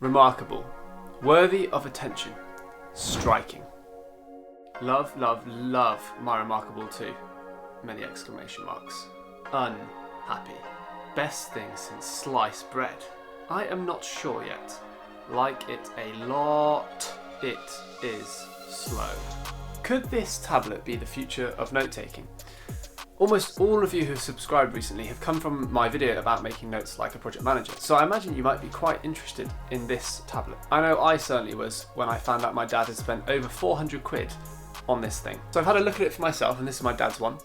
Remarkable, worthy of attention, striking. Love, love, love my Remarkable too. Many exclamation marks. Unhappy. Best thing since sliced bread. I am not sure yet. Like it a lot. It is slow. Could this tablet be the future of note-taking? Almost all of you who have subscribed recently have come from my video about making notes like a project manager, so I imagine you might be quite interested in this tablet. I know I certainly was when I found out my dad had spent over 400 quid on this thing. So I've had a look at it for myself, and this is my dad's one.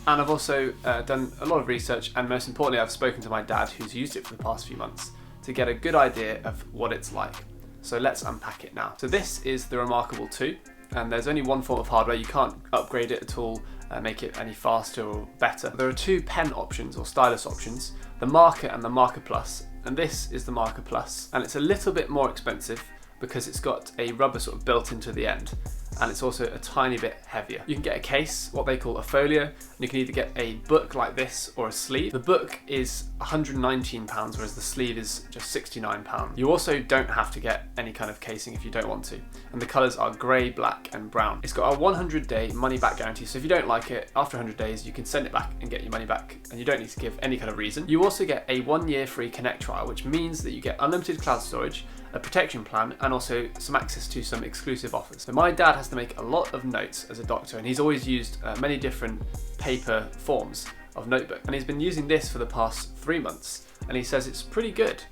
And I've also done a lot of research, and most importantly I've spoken to my dad, who's used it for the past few months, to get a good idea of what it's like. So let's unpack it now. So this is the Remarkable 2, and there's only one form of hardware. You can't upgrade it at all, make it any faster or better. There are two pen options or stylus options, the Marker and the Marker Plus, and this is the Marker Plus, and it's a little bit more expensive because it's got a rubber sort of built into the end, and it's also a tiny bit heavier. You can get a case, what they call a folio, and you can either get a book like this or a sleeve. The book is £119, whereas the sleeve is just £69. You also don't have to get any kind of casing if you don't want to, and the colours are grey, black and brown. It's got a 100-day money-back guarantee, so if you don't like it, after 100 days you can send it back and get your money back, and you don't need to give any kind of reason. You also get a 1-year free Connect trial, which means that you get unlimited cloud storage, a protection plan, and also some access to some exclusive offers. So my dad has to make a lot of notes as a doctor, and he's always used many different paper forms of notebook, and he's been using this for the past 3 months, and he says it's pretty good.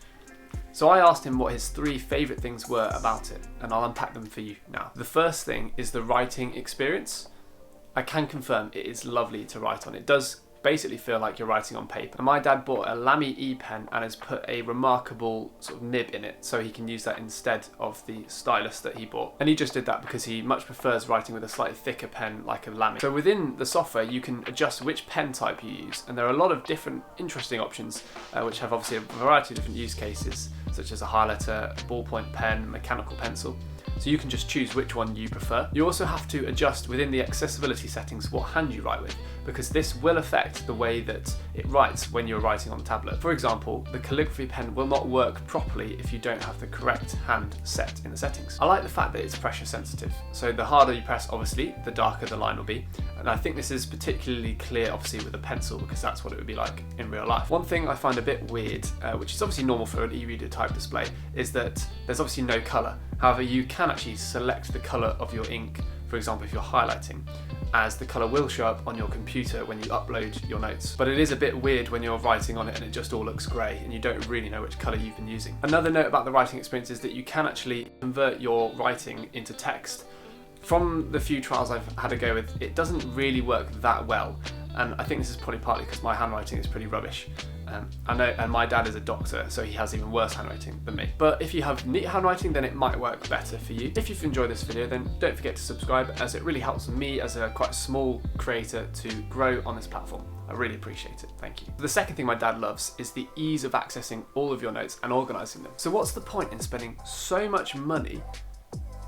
So I asked him what his 3 favourite things were about it, and I'll unpack them for you now. The first thing is the writing experience. I can confirm it is lovely to write on. It does basically feel like you're writing on paper. And my dad bought a Lamy E-pen and has put a Remarkable sort of nib in it, so he can use that instead of the stylus that he bought. And he just did that because he much prefers writing with a slightly thicker pen like a Lamy. So within the software you can adjust which pen type you use, and there are a lot of different interesting options which have obviously a variety of different use cases, such as a highlighter, a ballpoint pen, mechanical pencil. So you can just choose which one you prefer. You also have to adjust within the accessibility settings what hand you write with, because this will affect the way that it writes when you're writing on the tablet. For example, the calligraphy pen will not work properly if you don't have the correct hand set in the settings. I like the fact that it's pressure sensitive, so the harder you press, obviously, the darker the line will be. And I think this is particularly clear, obviously, with a pencil, because that's what it would be like in real life. One thing I find a bit weird, which is obviously normal for an e-reader type display, is that there's obviously no colour. However, you can actually select the colour of your ink, for example if you're highlighting, as the colour will show up on your computer when you upload your notes. But it is a bit weird when you're writing on it and it just all looks grey and you don't really know which colour you've been using. Another note about the writing experience is that you can actually convert your writing into text. From the few trials I've had a go with, it doesn't really work that well, and I think this is probably partly because my handwriting is pretty rubbish. I know, and my dad is a doctor, so he has even worse handwriting than me. But if you have neat handwriting, then it might work better for you. If you've enjoyed this video, then don't forget to subscribe, as it really helps me as a quite small creator to grow on this platform. I really appreciate it, thank you. The second thing my dad loves is the ease of accessing all of your notes and organising them. So what's the point in spending so much money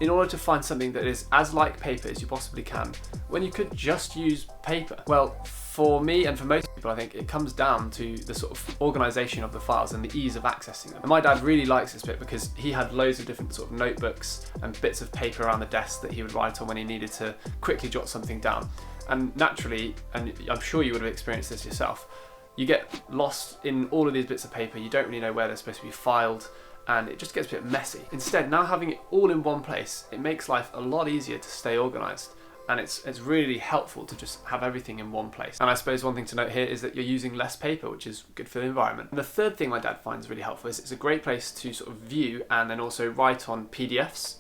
in order to find something that is as like paper as you possibly can, when you could just use paper? Well, for me and for most people, I think it comes down to the sort of organisation of the files and the ease of accessing them. And my dad really likes this bit because he had loads of different sort of notebooks and bits of paper around the desk that he would write on when he needed to quickly jot something down. And naturally, and I'm sure you would have experienced this yourself, you get lost in all of these bits of paper, you don't really know where they're supposed to be filed, and it just gets a bit messy. Instead, now having it all in one place, it makes life a lot easier to stay organised, and it's really helpful to just have everything in one place. And I suppose one thing to note here is that you're using less paper, which is good for the environment. And the third thing my dad finds really helpful is it's a great place to sort of view and then also write on PDFs.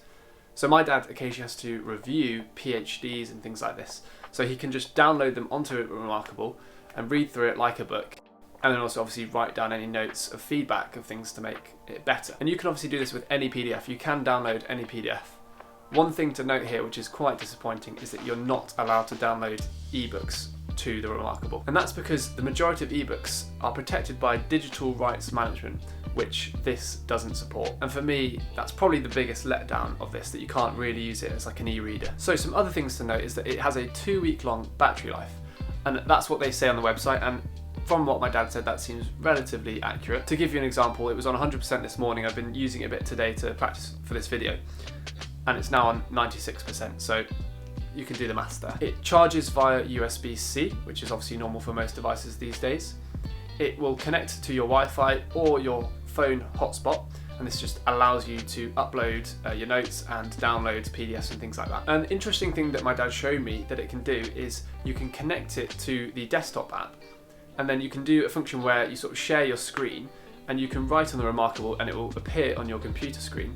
So my dad occasionally has to review PhDs and things like this, so he can just download them onto Remarkable and read through it like a book, and then also obviously write down any notes of feedback of things to make it better. And you can obviously do this with any PDF. You can download any PDF. One thing to note here, which is quite disappointing, is that you're not allowed to download ebooks to the Remarkable. And that's because the majority of ebooks are protected by digital rights management, which this doesn't support. And for me, that's probably the biggest letdown of this, that you can't really use it as like an e-reader. So some other things to note is that it has a 2-week long battery life, and that's what they say on the website. And from what my dad said, that seems relatively accurate. To give you an example, it was on 100% this morning. I've been using it a bit today to practice for this video, and it's now on 96%, so you can do the maths there. It charges via USB-C, which is obviously normal for most devices these days. It will connect to your Wi-Fi or your phone hotspot, and this just allows you to upload your notes and download PDFs and things like that. An interesting thing that my dad showed me that it can do is you can connect it to the desktop app, and then you can do a function where you sort of share your screen and you can write on the ReMarkable and it will appear on your computer screen.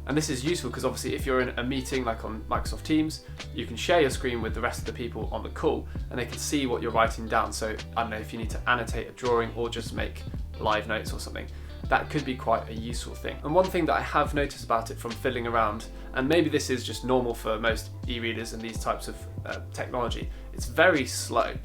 And this is useful because obviously if you're in a meeting like on Microsoft Teams, you can share your screen with the rest of the people on the call and they can see what you're writing down. So I don't know, if you need to annotate a drawing or just make live notes or something, that could be quite a useful thing. And one thing that I have noticed about it from fiddling around, and maybe this is just normal for most e-readers and these types of technology, it's very slow.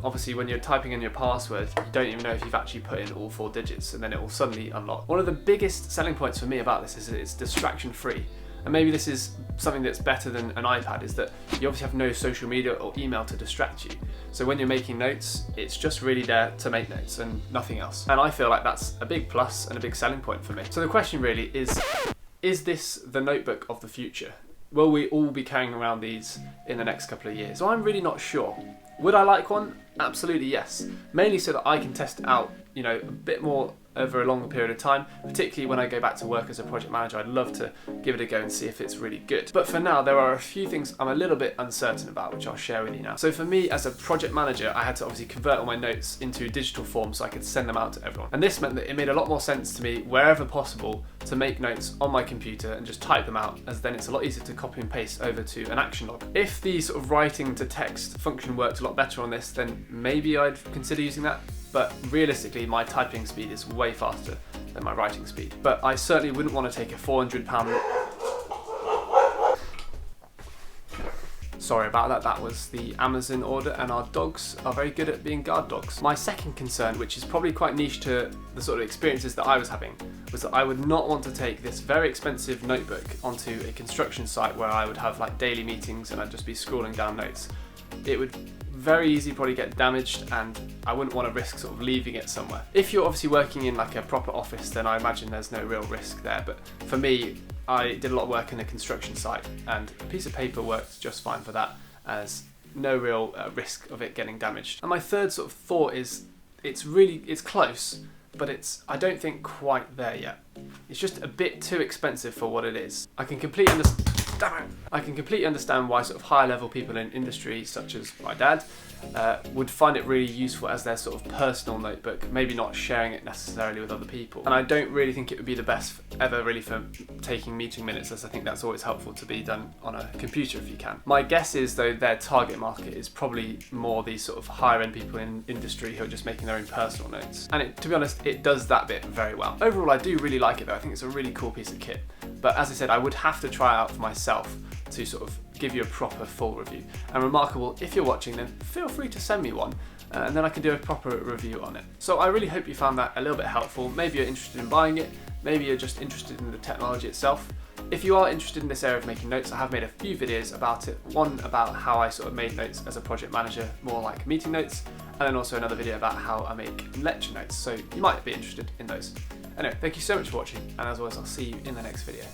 Obviously when you're typing in your password, you don't even know if you've actually put in all 4 digits, and then it will suddenly unlock. One of the biggest selling points for me about this is that it's distraction free. And maybe this is something that's better than an iPad, is that you obviously have no social media or email to distract you. So when you're making notes, it's just really there to make notes and nothing else. And I feel like that's a big plus and a big selling point for me. So the question really is this the notebook of the future? Will we all be carrying around these in the next couple of years? So I'm really not sure. Would I like one? Absolutely yes. Mainly so that I can test it out, you know, a bit more over a longer period of time, particularly when I go back to work as a project manager. I'd love to give it a go and see if it's really good. But for now, there are a few things I'm a little bit uncertain about, which I'll share with you now. So for me, as a project manager, I had to obviously convert all my notes into digital form so I could send them out to everyone. And this meant that it made a lot more sense to me, wherever possible, to make notes on my computer and just type them out, as then it's a lot easier to copy and paste over to an action log. If the sort of writing to text function worked a lot better on this, then maybe I'd consider using that. But realistically, my typing speed is way faster than my writing speed. But I certainly wouldn't want to take a £400... Sorry about that, that was the Amazon order, and our dogs are very good at being guard dogs. My second concern, which is probably quite niche to the sort of experiences that I was having, was that I would not want to take this very expensive notebook onto a construction site where I would have like daily meetings and I'd just be scrolling down notes. It would very easily probably get damaged, and I wouldn't want to risk sort of leaving it somewhere. If you're obviously working in like a proper office, then I imagine there's no real risk there, but for me, I did a lot of work in a construction site and a piece of paper worked just fine for that, as no real risk of it getting damaged. And my third sort of thought is it's close, but I don't think quite there yet. It's just a bit too expensive for what it is. I can completely understand why sort of higher level people in industry, such as my dad, would find it really useful as their sort of personal notebook, maybe not sharing it necessarily with other people. And I don't really think it would be the best ever really for taking meeting minutes, as I think that's always helpful to be done on a computer if you can. My guess is though their target market is probably more these sort of higher end people in industry who are just making their own personal notes. And to be honest, it does that bit very well. Overall, I do really like it though. I think it's a really cool piece of kit. But as I said, I would have to try it out for myself to sort of give you a proper full review. And ReMarkable, if you're watching, then feel free to send me one and then I can do a proper review on it. So I really hope you found that a little bit helpful. Maybe you're interested in buying it, maybe you're just interested in the technology itself. If you are interested in this area of making notes, I have made a few videos about it. One about how I sort of made notes as a project manager, more like meeting notes, and then also another video about how I make lecture notes, so you might be interested in those. Anyway, thank you so much for watching, and as always, I'll see you in the next video.